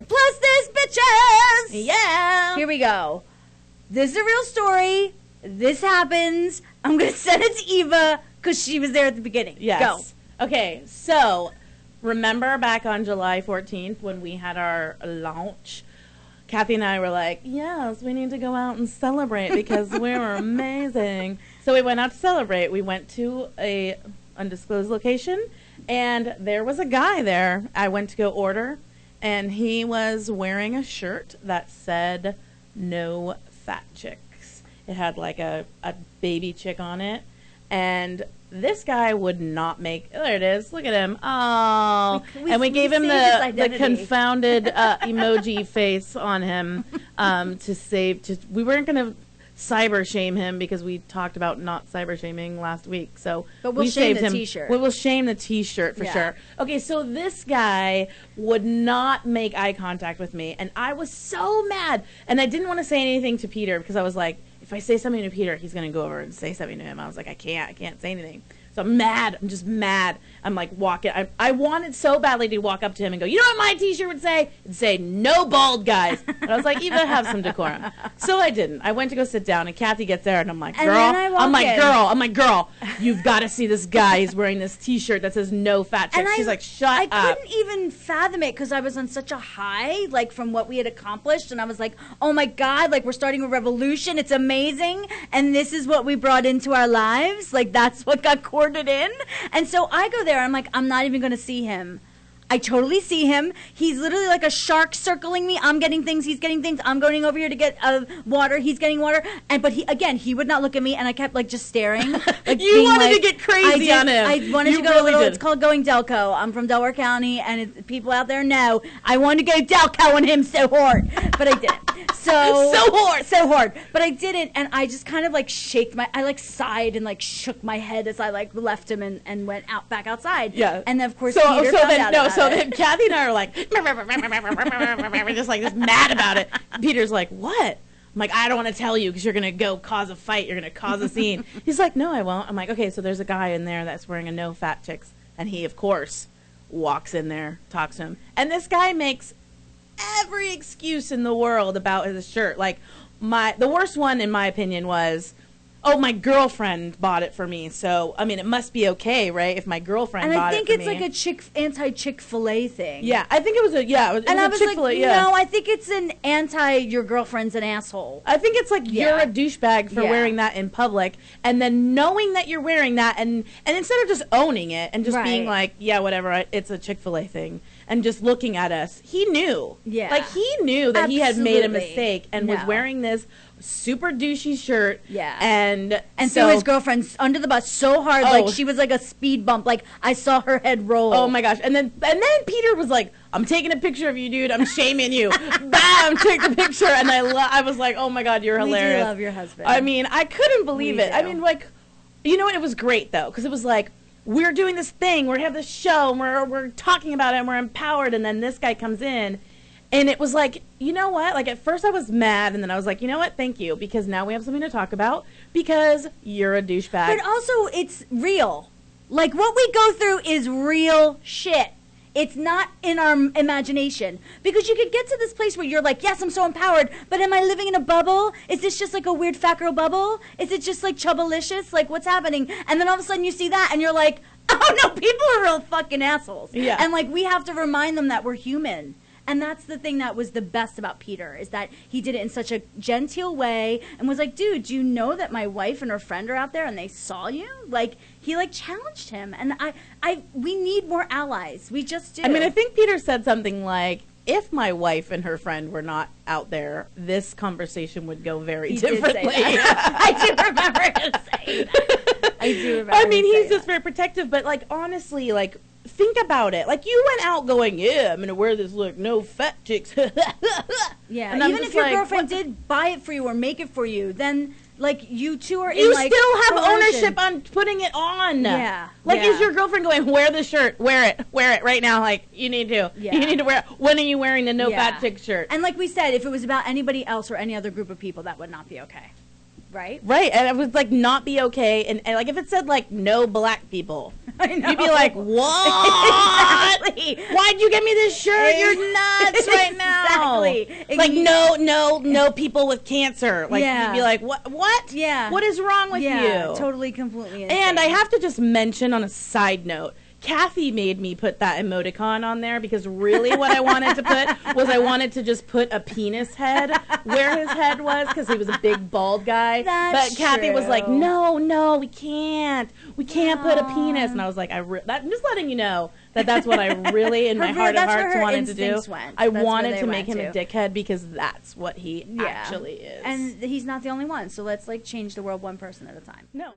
Plus this, bitches! Yeah. Here we go. This is a real story. This happens. I'm going to send it to Eva because she was there at the beginning. Yes. Go. Okay, so remember back on July 14th when we had our launch? Kathy and I were like, yes, we need to go out and celebrate because we're amazing. So we went out to celebrate. We went to a undisclosed location, and there was a guy there. I went to go order, and he was wearing a shirt that said, "No fat chicks." It had like a baby chick on it, and this guy would not make. There it is. Look at him. Oh, and we gave him the confounded emoji face on him to save. We weren't going to cyber shame him because we talked about not cyber shaming last week. So but we'll shame the T-shirt. We will shame the T-shirt for sure. Okay, so this guy would not make eye contact with me, and I was so mad. And I didn't want to say anything to Peter because I was like, if I say something to Peter, he's going to go over and say something to him. I was like, I can't say anything. So I'm mad. I'm just mad. I'm like walking. I wanted so badly to walk up to him and go, you know what my T-shirt would say? It'd say, "No bald guys." And I was like, Eva, have some decorum. So I didn't. I went to go sit down, and Kathy gets there, and I'm like, I'm like, girl, you've got to see this guy. He's wearing this T-shirt that says "No fat chicks." She's like, shut up. I couldn't even fathom it because I was on such a high, like, from what we had accomplished, and I was like, oh my God, like, we're starting a revolution. It's amazing, and this is what we brought into our lives. Like, that's what got corded in. And so I go there, and I'm like, I'm not even going to see him. I totally see him. He's literally like a shark circling me. I'm getting things. He's getting things. I'm going over here to get water. He's getting water. But he would not look at me, and I kept like just staring. Like, you wanted to get crazy on him. I wanted to go a little. It's called going Delco. I'm from Delaware County, and people out there know I wanted to go Delco on him so hard, but I didn't. So hard. But I didn't, and I just kind of like I like sighed and like shook my head as I like left him and went back outside. Yeah. And then of course Peter found out. So then Kathy and I are like, just like this mad about it. Peter's like, what? I'm like, I don't want to tell you because you're going to go cause a fight. You're going to cause a scene. He's like, no, I won't. I'm like, okay, so there's a guy in there that's wearing a "No fat chicks." And he, of course, walks in there, talks to him. And this guy makes every excuse in the world about his shirt. Like, the worst one, in my opinion, was, oh, my girlfriend bought it for me. So, I mean, it must be okay, right? If my girlfriend bought it for me. And I think it's like a anti-Chick-fil-A thing. Yeah, I think it was a Chick-fil-A, no, I think it's an your girlfriend's an asshole. I think it's like you're a douchebag for wearing that in public, and then knowing that you're wearing that, and instead of just owning it and just being like, yeah, whatever, it's a Chick-fil-A thing, and just looking at us, he knew. Yeah. Like, he knew that he had made a mistake and was wearing this super douchey shirt. Yeah. And so his girlfriend's under the bus so hard, like she was like a speed bump. Like, I saw her head roll. Oh my gosh. And then Peter was like, I'm taking a picture of you, dude. I'm shaming you. Bam, take the picture. And I was like, oh my God, you're hilarious. We do love your husband. I mean, I couldn't believe it. I mean, like, you know what? It was great though, because it was like, we're doing this thing, we have this show, and we're talking about it, and we're empowered, and then this guy comes in. And it was like, you know what? Like, at first I was mad, and then I was like, you know what? Thank you, because now we have something to talk about, because you're a douchebag. But also, it's real. Like, what we go through is real shit. It's not in our imagination. Because you could get to this place where you're like, yes, I'm so empowered, but am I living in a bubble? Is this just like a weird fat girl bubble? Is it just like Chubbalicious? Like, what's happening? And then all of a sudden you see that, and you're like, oh no, people are real fucking assholes. Yeah. And like, we have to remind them that we're human. And that's the thing that was the best about Peter, is that he did it in such a genteel way and was like, dude, do you know that my wife and her friend are out there and they saw you? Like, he like challenged him. And we need more allies. We just do. I mean, I think Peter said something like, if my wife and her friend were not out there, this conversation would go very differently. I do remember him saying that. I do remember. I mean, he's just very protective, but like, honestly, like, think about it. Like, you went out going, yeah, I'm going to wear this look, no fat chicks. Yeah, and even if your girlfriend did buy it for you or make it for you, then Like, you two are You in, like, still have coercion. ownership on putting it on. Yeah. Like, yeah. is your girlfriend going, wear the shirt, wear it right now? Like, you need to. Yeah. You need to wear it. When are you wearing the no Yeah. fat chick shirt? And like we said, if it was about anybody else or any other group of people, that would not be okay. Right? Right, and it would, like, not be okay. And like, if it said, like, no black people, I know. you'd be like, what? Exactly. Why'd you get me this shirt? You're nuts right now. Exactly. Like, no people with cancer. Like, Yeah. you'd be like, what? Yeah. What is wrong with Yeah, you? totally, completely insane. And I have to just mention on a side note, Kathy made me put that emoticon on there because really what I wanted to put was I wanted to just put a penis head where his head was because he was a big bald guy. That's but Kathy was like, true. no, we can't. We can't put a penis. And I was like, I'm just letting you know that's what I really, in my heart of hearts, wanted to do. I wanted to make him a dickhead because that's what he actually is. And he's not the only one. So let's, like, change the world one person at a time. No.